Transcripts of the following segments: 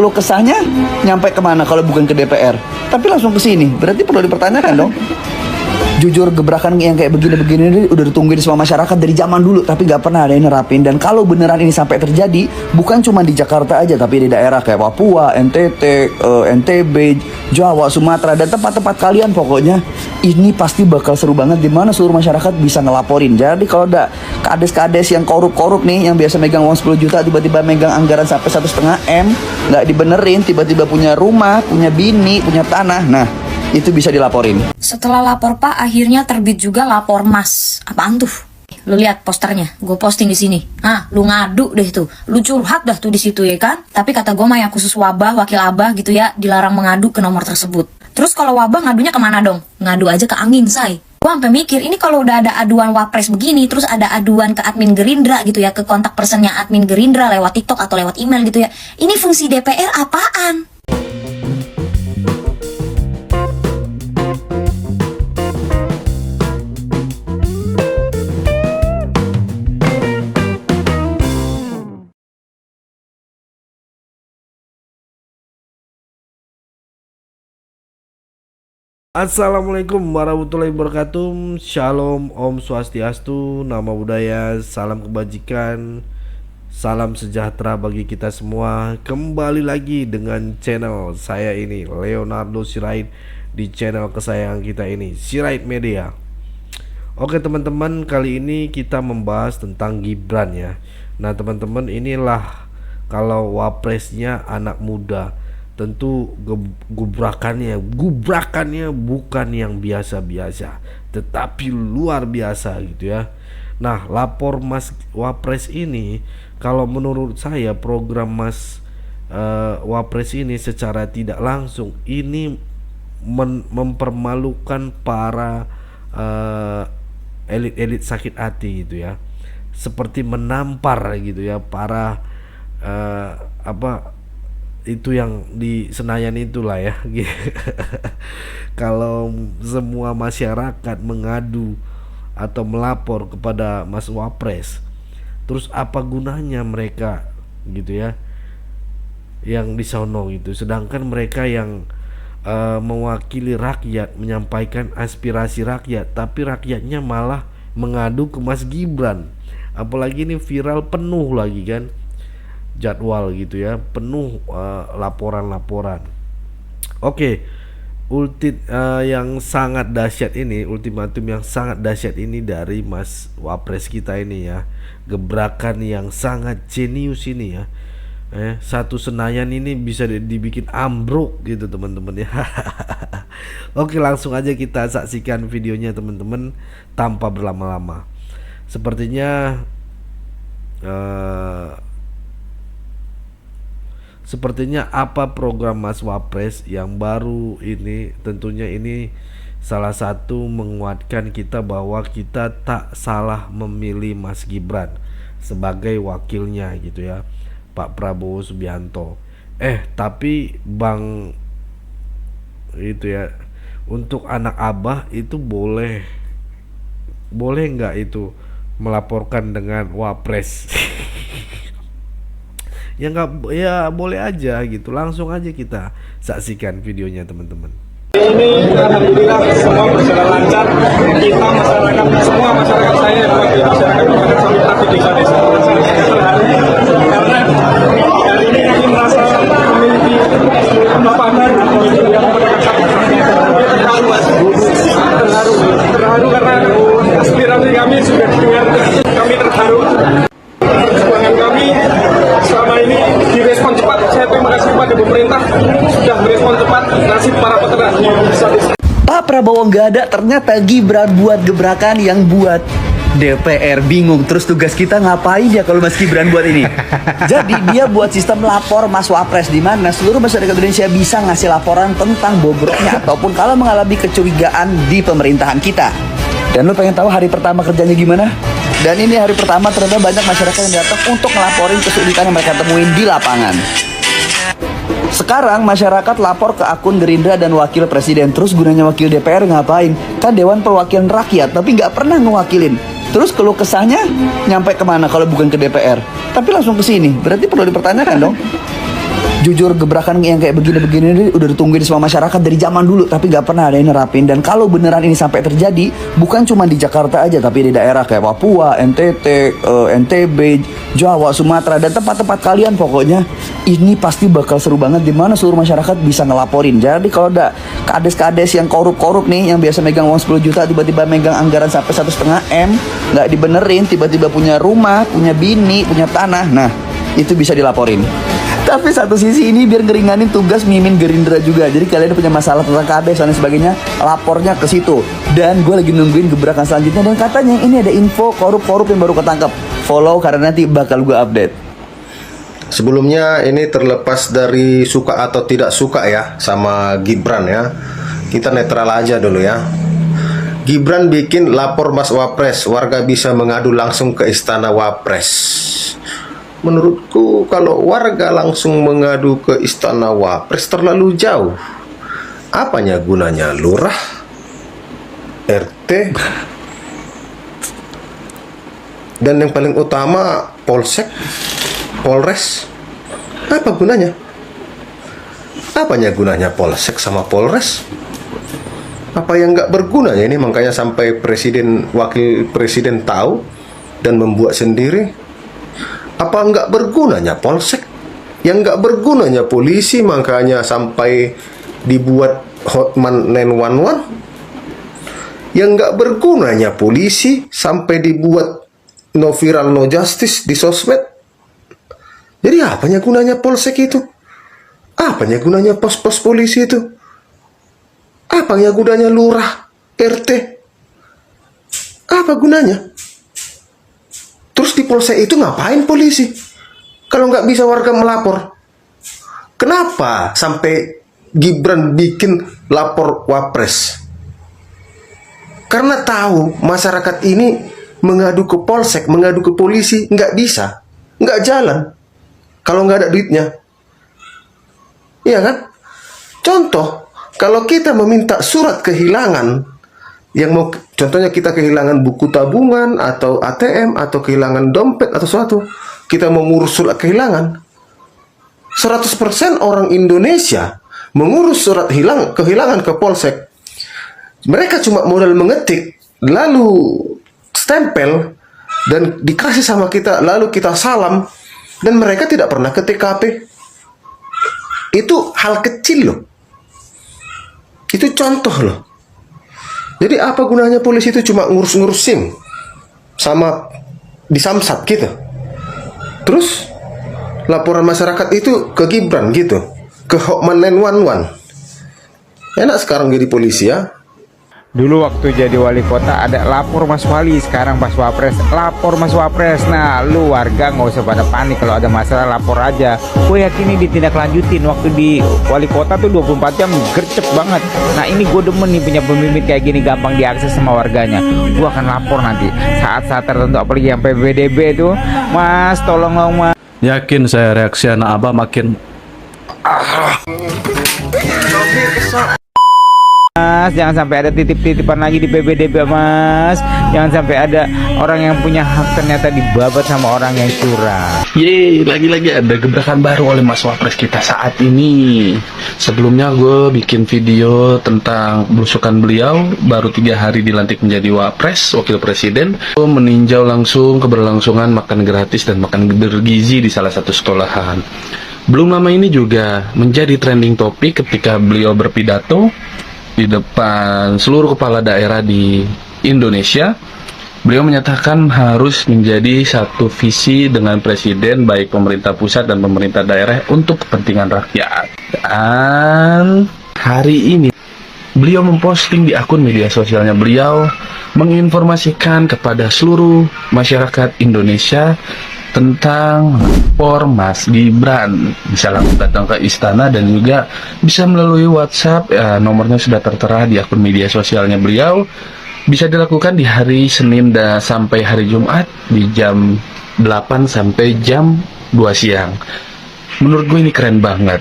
keluh kesahnya nyampe kemana kalau bukan ke DPR? Tapi langsung ke sini. Berarti perlu dipertanyakan dong. Jujur, gebrakan yang kayak begini-begini ini udah ditungguin sama masyarakat dari zaman dulu, tapi nggak pernah ada yang nerapin. Dan kalau beneran ini sampai terjadi, bukan cuma di Jakarta aja, tapi di daerah kayak Papua, NTT, NTB, Jawa, Sumatera, dan tempat-tempat kalian pokoknya, ini pasti bakal seru banget di mana seluruh masyarakat bisa ngelaporin. Jadi kalau ada kades-kades yang korup-korup nih, yang biasa megang uang 10 juta, tiba-tiba megang anggaran sampai 1,5 M, nggak dibenerin, tiba-tiba punya rumah, punya bini, punya tanah, nah itu bisa dilaporin. Setelah lapor Pak, akhirnya terbit juga lapor Mas. Apaan tuh? Lu lihat posternya, gue posting di sini. Lu ngadu deh tuh, lu curhat dah tuh di situ ya kan? Tapi kata gue mah yang khusus wabah, wakil abah gitu ya, dilarang mengadu ke nomor tersebut. Terus kalau wabah ngadunya kemana dong? Ngadu aja ke angin, say. Gue sampai mikir, ini kalau udah ada aduan wapres begini, terus ada aduan ke admin Gerindra gitu ya, ke kontak personnya admin Gerindra lewat TikTok atau lewat email gitu ya. Ini fungsi DPR apaan? Assalamualaikum warahmatullahi wabarakatuh. Shalom, Om Swastiastu, Namo Buddhaya, salam kebajikan, salam sejahtera bagi kita semua. Kembali lagi dengan channel saya ini, Leonardo Sirait, di channel kesayangan kita ini, Sirait Media. Oke teman-teman, kali ini kita membahas tentang Gibran ya. Nah teman-teman, inilah kalau wapresnya anak muda, tentu gubrakannya bukan yang biasa-biasa, tetapi luar biasa gitu ya. Nah, lapor Mas Wapres ini, kalau menurut saya program Mas Wapres ini secara tidak langsung ini mempermalukan para elit-elit sakit hati gitu ya. Seperti menampar gitu ya para itu yang di Senayan itulah ya. Kalau semua masyarakat mengadu atau melapor kepada Mas Wapres, terus apa gunanya mereka gitu ya, yang di sono gitu. Sedangkan mereka yang mewakili rakyat, menyampaikan aspirasi rakyat, tapi rakyatnya malah mengadu ke Mas Gibran. Apalagi ini viral penuh lagi kan jadwal gitu ya, penuh laporan-laporan. Oke, yang sangat dahsyat ini, ultimatum yang sangat dahsyat ini dari Mas Wapres kita ini ya, gebrakan yang sangat jenius ini ya. Satu Senayan ini bisa dibikin ambruk gitu teman-teman ya. Oke, langsung aja kita saksikan videonya teman-teman tanpa berlama-lama. Sepertinya apa program Mas Wapres yang baru ini, tentunya ini salah satu menguatkan kita bahwa kita tak salah memilih Mas Gibran sebagai wakilnya gitu ya, Pak Prabowo Subianto. Tapi Bang itu ya, untuk anak abah itu boleh nggak itu melaporkan dengan Wapres? Ya nggak, ya boleh aja gitu. Langsung aja kita saksikan videonya teman-teman. Ini alhamdulillah semua berjalan lancar. Kita masyarakat, semua masyarakat saya bagi masyarakat sampai di desa-desa terharu karena hari ini kami merasa memiliki kepahaman yang terharu karena aspirasi kami sudah didengar. Kami terharu. Perjuangan kami selama ini direspon cepat. Saya terima kasih kepada pemerintah sudah merespon cepat nasib para peternak di desa-desa. Pak Prabowo nggak ada, ternyata Gibran buat gebrakan yang buat DPR bingung. Terus tugas kita ngapain ya kalau Mas Gibran buat ini? Jadi dia buat sistem lapor Mas Wapres, di mana seluruh masyarakat Indonesia bisa ngasih laporan tentang bobroknya ataupun kalau mengalami kecurigaan di pemerintahan kita. Dan lo pengen tahu hari pertama kerjanya gimana? Dan ini hari pertama ternyata banyak masyarakat yang datang untuk ngelaporin kesulitan yang mereka temuin di lapangan. Sekarang masyarakat lapor ke akun Gerindra dan Wakil Presiden. Terus gunanya Wakil DPR ngapain? Kan Dewan Perwakilan Rakyat, tapi nggak pernah ngewakilin. Terus keluh kesahnya nyampe kemana kalau bukan ke DPR? Tapi langsung ke sini. Berarti perlu dipertanyakan dong. Jujur gebrakan yang kayak begini-begini ini udah ditungguin sama masyarakat dari zaman dulu, tapi gak pernah ada yang nerapin. Dan kalau beneran ini sampai terjadi, bukan cuma di Jakarta aja, tapi di daerah kayak Papua, NTT, NTB, Jawa, Sumatera, dan tempat-tempat kalian pokoknya, ini pasti bakal seru banget dimana seluruh masyarakat bisa ngelaporin. Jadi kalau ada kades-kades yang korup-korup nih, yang biasa megang uang 10 juta, tiba-tiba megang anggaran sampai 1,5 M, nggak dibenerin, tiba-tiba punya rumah, punya bini, punya tanah, nah itu bisa dilaporin. Tapi satu sisi ini biar ngeringanin tugas Mimin Gerindra juga. Jadi kalian punya masalah tentang KD dan sebagainya, lapornya ke situ. Dan gue lagi nungguin gebrakan selanjutnya. Dan katanya ini ada info korup-korup yang baru ketangkep. Follow karena nanti bakal gue update. Sebelumnya ini terlepas dari suka atau tidak suka ya sama Gibran ya, kita netral aja dulu ya. Gibran bikin lapor Mas Wapres, warga bisa mengadu langsung ke Istana Wapres. Menurutku kalau warga langsung mengadu ke Istana Wapres terlalu jauh. Apanya gunanya lurah, RT, dan yang paling utama Polsek, Polres? Apa gunanya? Apanya gunanya Polsek sama Polres? Apa yang nggak berguna ya ini, makanya sampai presiden, wakil presiden tahu dan membuat sendiri? Apa nggak bergunanya Polsek? Yang nggak bergunanya polisi, makanya sampai dibuat Hotman 911? Yang nggak bergunanya polisi sampai dibuat no viral no justice di sosmed? Jadi apanya gunanya Polsek itu? Apanya gunanya pos-pos polisi itu? Apanya gunanya lurah, RT? Apa gunanya? Terus di Polsek itu ngapain polisi? Kalau nggak bisa warga melapor? Kenapa sampai Gibran bikin lapor Wapres? Karena tahu masyarakat ini mengadu ke Polsek, mengadu ke polisi, nggak bisa. Nggak jalan. Kalau nggak ada duitnya. Iya kan? Contoh, kalau kita meminta surat kehilangan, yang mau contohnya kita kehilangan buku tabungan atau ATM atau kehilangan dompet atau sesuatu, kita mau ngurus surat kehilangan, 100% orang Indonesia mengurus surat kehilangan ke Polsek. Mereka cuma modal mengetik, lalu stempel dan dikasih sama kita, lalu kita salam, dan mereka tidak pernah ke TKP. Itu hal kecil loh. Itu contoh loh. Jadi apa gunanya polisi itu cuma ngurus-ngurus SIM sama di Samsat gitu. Terus laporan masyarakat itu ke Gibran gitu, ke Hotman 911. Enak sekarang jadi polisi ya. Dulu waktu jadi wali kota ada lapor Mas Wali, sekarang pas Wapres lapor Mas Wapres. Nah lu warga nggak usah pada panik, kalau ada masalah lapor aja. Gue yakin ini ditindaklanjutin. Waktu di wali kota tuh 24 jam gercep banget. Nah ini gue demen nih punya pemimpin kayak gini, gampang diakses sama warganya. Gue akan lapor nanti saat-saat tertentu, apalagi yang PBDB tuh. Mas tolong dong Mas. Yakin saya reaksi anak abah makin Mas, jangan sampai ada titip-titipan lagi di PBDB Mas. Jangan sampai ada orang yang punya hak ternyata dibabat sama orang yang curang. yeay, lagi-lagi ada gebrakan baru oleh Mas Wapres kita saat ini. Sebelumnya gue bikin video tentang belusukan beliau baru 3 hari dilantik menjadi Wapres, wakil presiden. Gue meninjau langsung keberlangsungan makan gratis dan makan bergizi di salah satu sekolahan. Belum lama ini juga menjadi trending topik ketika beliau berpidato di depan seluruh kepala daerah di Indonesia. Beliau menyatakan harus menjadi satu visi dengan presiden, baik pemerintah pusat dan pemerintah daerah untuk kepentingan rakyat. Dan hari ini beliau memposting di akun media sosialnya beliau menginformasikan kepada seluruh masyarakat Indonesia tentang lapor Mas Gibran. Bisa langsung datang ke istana dan juga bisa melalui WhatsApp, nomornya sudah tertera di akun media sosialnya beliau. Bisa dilakukan di hari Senin dan sampai hari Jumat di jam 8 sampai jam 2 siang. Menurut gue ini keren banget.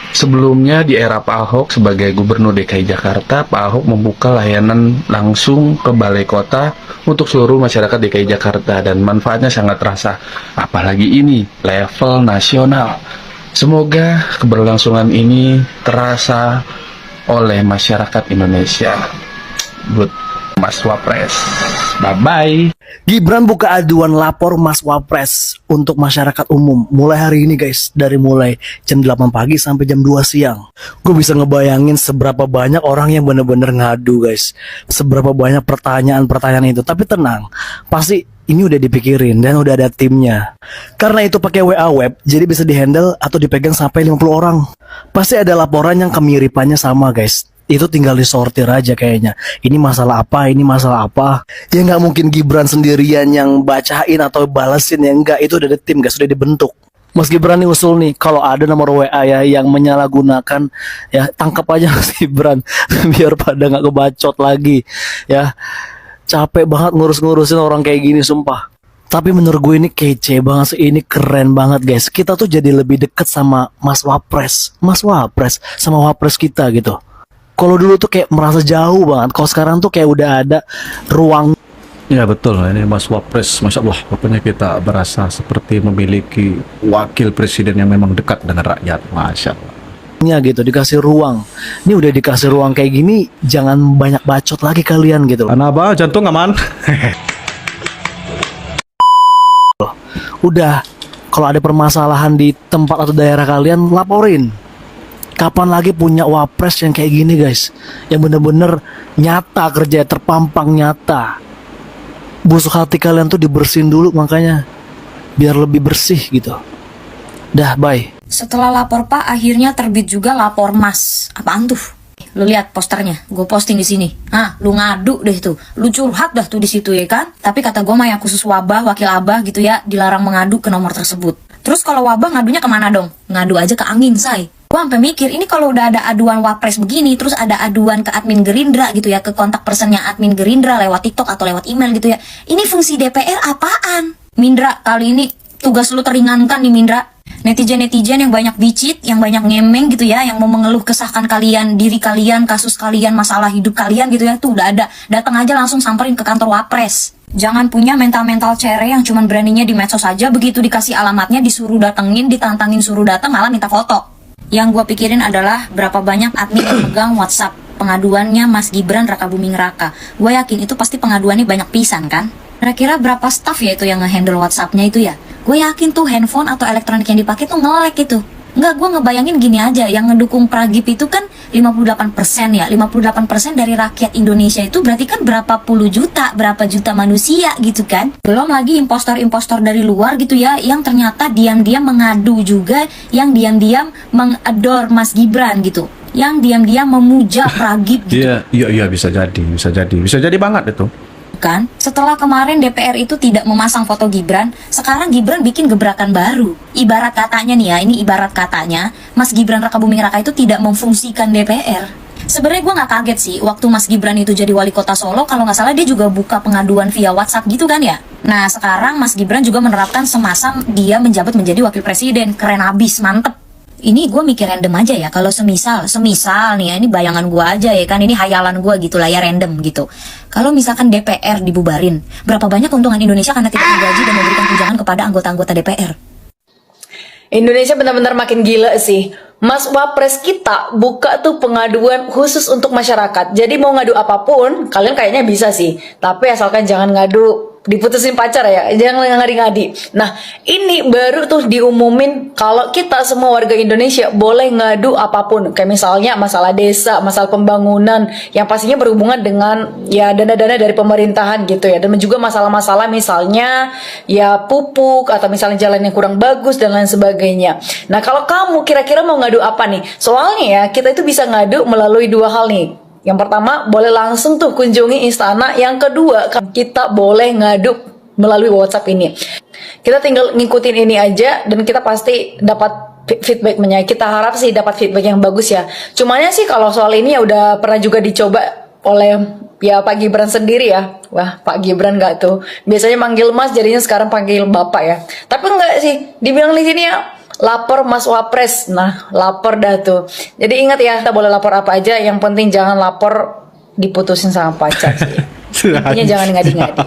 Sebelumnya di era Pak Ahok sebagai Gubernur DKI Jakarta, Pak Ahok membuka layanan langsung ke balai kota untuk seluruh masyarakat DKI Jakarta dan manfaatnya sangat terasa. Apalagi ini level nasional. Semoga keberlangsungan ini terasa oleh masyarakat Indonesia. Good, Mas Wapres. Bye-bye. Gibran buka aduan lapor Mas Wapres untuk masyarakat umum mulai hari ini guys, dari mulai jam 8 pagi sampai jam 2 siang. Gue bisa ngebayangin seberapa banyak orang yang bener-bener ngadu guys, seberapa banyak pertanyaan-pertanyaan itu. Tapi tenang, pasti ini udah dipikirin dan udah ada timnya. Karena itu pakai WA web, jadi bisa dihandle atau dipegang sampai 50 orang. Pasti ada laporan yang kemiripannya sama guys. Itu tinggal disortir aja kayaknya. Ini masalah apa, ini masalah apa. Ya nggak mungkin Gibran sendirian yang bacain atau balesin, ya enggak. Itu udah ada tim guys, sudah dibentuk. Mas Gibran nih usul nih, kalau ada nomor WA ya yang menyalahgunakan, ya tangkap aja Mas Gibran biar pada nggak kebacot lagi. Ya capek banget ngurus-ngurusin orang kayak gini sumpah. Tapi menurut gue ini kece banget sih, ini keren banget guys. Kita tuh jadi lebih deket sama Mas Wapres sama Wapres kita gitu. Kalau dulu tuh kayak merasa jauh banget, kalau sekarang tuh kayak udah ada ruang. Ya betul, ini Mas Wapres, Masya Allah, pokoknya kita berasa seperti memiliki wakil presiden yang memang dekat dengan rakyat, Masya Allah. Ya gitu, dikasih ruang. Ini udah dikasih ruang kayak gini, jangan banyak bacot lagi kalian gitu. Kenapa? Jantung aman? Udah, kalau ada permasalahan di tempat atau daerah kalian, laporin. Kapan lagi punya Wapres yang kayak gini guys, yang bener-bener nyata kerja, terpampang nyata. Busuk hati kalian tuh dibersihin dulu makanya, biar lebih bersih gitu. Dah, bye. Setelah lapor Pak, akhirnya terbit juga lapor Mas. Apaan tuh? Lu lihat posternya, gue posting di sini. Lu ngadu deh tuh, lu curhat dah tuh di situ ya kan. Tapi kata gue mah yang khusus wabah, wakil abah gitu ya, dilarang mengadu ke nomor tersebut. Terus kalau wabah ngadunya kemana dong? Ngadu aja ke angin, say. Gue sampai mikir, ini kalau udah ada aduan Wapres begini, terus ada aduan ke admin Gerindra gitu ya, ke kontak personnya admin Gerindra lewat TikTok atau lewat email gitu ya. Ini fungsi DPR apaan? Mindra, kali ini tugas lu teringankan nih Mindra. Netizen-netizen yang banyak bicit, yang banyak ngemeng gitu ya, yang mau mengeluh kesahkan kalian, diri kalian, kasus kalian, masalah hidup kalian gitu ya, tuh udah ada. Datang aja langsung samperin ke kantor Wapres. Jangan punya mental-mental cere yang cuman beraninya di medsos aja, begitu dikasih alamatnya disuruh datengin, ditantangin suruh datang malah minta foto. Yang gue pikirin adalah berapa banyak admin yang pegang WhatsApp pengaduannya Mas Gibran Raka Buming Raka. Gue yakin itu pasti pengaduannya banyak pisan kan. Kira-kira berapa staff ya itu yang nge-handle WhatsApp-nya itu ya. Gue yakin tuh handphone atau elektronik yang dipakai tuh nge-lag itu. Enggak, gue ngebayangin gini aja, yang ngedukung Pragip itu kan 58% ya. 58% dari rakyat Indonesia itu berarti kan berapa puluh juta, berapa juta manusia gitu kan. Belum lagi impostor-impostor dari luar gitu ya, yang ternyata diam-diam mengadu juga, yang diam-diam mengador Mas Gibran gitu, yang diam-diam memuja Pragip gitu. Iya, bisa jadi banget itu. Kan? Setelah kemarin DPR itu tidak memasang foto Gibran, sekarang Gibran bikin gebrakan baru. Ibarat katanya nih ya, ini ibarat katanya Mas Gibran Raka Buming Raka itu tidak memfungsikan DPR. Sebenarnya gue nggak kaget sih waktu Mas Gibran itu jadi wali kota Solo, kalau nggak salah dia juga buka pengaduan via WhatsApp gitu kan ya. Nah sekarang Mas Gibran juga menerapkan semasa dia menjabat menjadi wakil presiden. Keren abis, mantep. Ini gue mikir random aja ya, kalau semisal nih ya, ini bayangan gue aja ya kan, ini hayalan gue gitu lah ya, random gitu. Kalau misalkan DPR dibubarin, berapa banyak keuntungan Indonesia karena tidak menggaji dan memberikan tunjangan kepada anggota-anggota DPR? Indonesia benar-benar makin gila sih. Mas Wapres kita buka tuh pengaduan khusus untuk masyarakat. Jadi mau ngadu apapun, kalian kayaknya bisa sih. Tapi asalkan jangan ngadu diputusin pacar ya, jangan ngadi-ngadi. Nah, ini baru tuh diumumin kalau kita semua warga Indonesia boleh ngadu apapun. Kayak misalnya masalah desa, masalah pembangunan, yang pastinya berhubungan dengan ya dana-dana dari pemerintahan gitu ya. Dan juga masalah-masalah misalnya ya pupuk, atau misalnya jalan yang kurang bagus dan lain sebagainya. Nah, kalau kamu kira-kira mau ngadu apa nih? Soalnya ya, kita itu bisa ngadu melalui dua hal nih. Yang pertama, boleh langsung tuh kunjungi istana. Yang kedua, kita boleh ngadu melalui WhatsApp ini. Kita tinggal ngikutin ini aja dan kita pasti dapat feedbacknya. Kita harap sih dapat feedback yang bagus ya. Cumanya sih kalau soal ini ya udah pernah juga dicoba oleh ya Pak Gibran sendiri ya. Wah, Pak Gibran nggak tuh. Biasanya manggil Mas, jadinya sekarang panggil Bapak ya. Tapi enggak sih, dibilang di sini ya, lapor Mas Wapres. Nah, lapor dah tuh. Jadi ingat ya, kita boleh lapor apa aja, yang penting jangan lapor diputusin sama pacar sih. Intinya jangan ngadi-ngadi.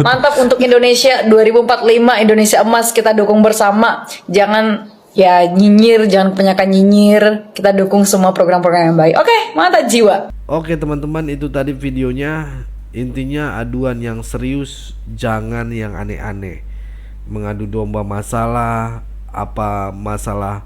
Mantap untuk Indonesia 2045, Indonesia emas, kita dukung bersama. Jangan ya nyinyir, jangan kebanyakan nyinyir. Kita dukung semua program-program yang baik. Oke, mantap jiwa. Oke teman-teman, itu tadi videonya. Intinya aduan yang serius, jangan yang aneh-aneh. Mengadu domba masalah masalah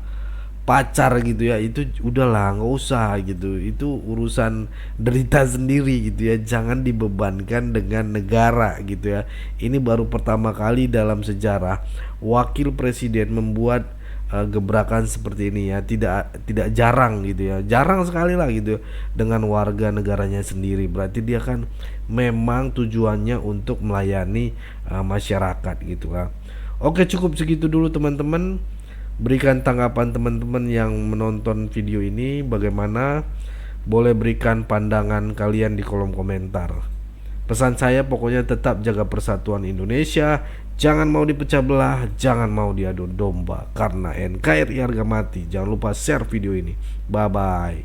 pacar gitu ya, itu udahlah nggak usah gitu. Itu urusan derita sendiri gitu ya, jangan dibebankan dengan negara gitu ya. Ini baru pertama kali dalam sejarah wakil presiden membuat gebrakan seperti ini ya, tidak jarang gitu ya, jarang sekali lah gitu dengan warga negaranya sendiri. Berarti dia kan memang tujuannya untuk melayani masyarakat gitu kan. Oke, cukup segitu dulu teman-teman. Berikan tanggapan teman-teman yang menonton video ini bagaimana, boleh berikan pandangan kalian di kolom komentar. Pesan saya pokoknya tetap jaga persatuan Indonesia, jangan mau dipecah belah, jangan mau diadu domba, karena NKRI harga mati. Jangan lupa share video ini. Bye bye.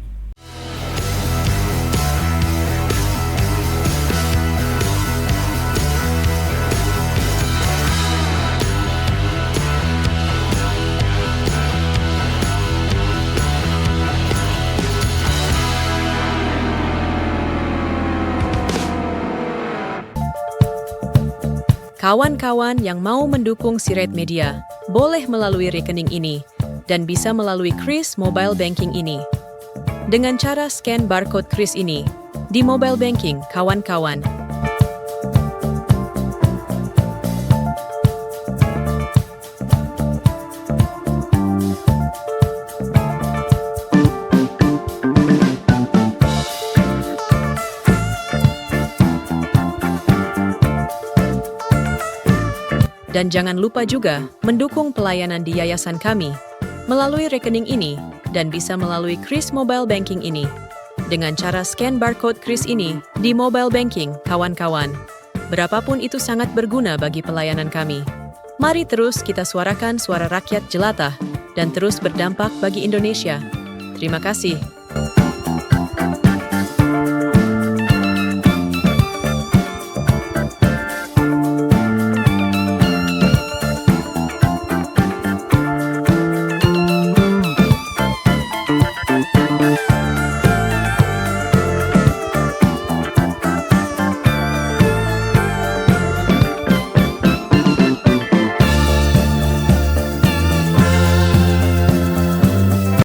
Kawan-kawan yang mau mendukung Sirait Media, boleh melalui rekening ini dan bisa melalui Kris Mobile Banking ini. Dengan cara scan barcode Kris ini di mobile banking kawan-kawan. Dan jangan lupa juga mendukung pelayanan di yayasan kami melalui rekening ini dan bisa melalui Kris Mobile Banking ini dengan cara scan barcode Kris ini di mobile banking kawan-kawan. Berapapun itu sangat berguna bagi pelayanan kami. Mari terus kita suarakan suara rakyat jelata dan terus berdampak bagi Indonesia. Terima kasih.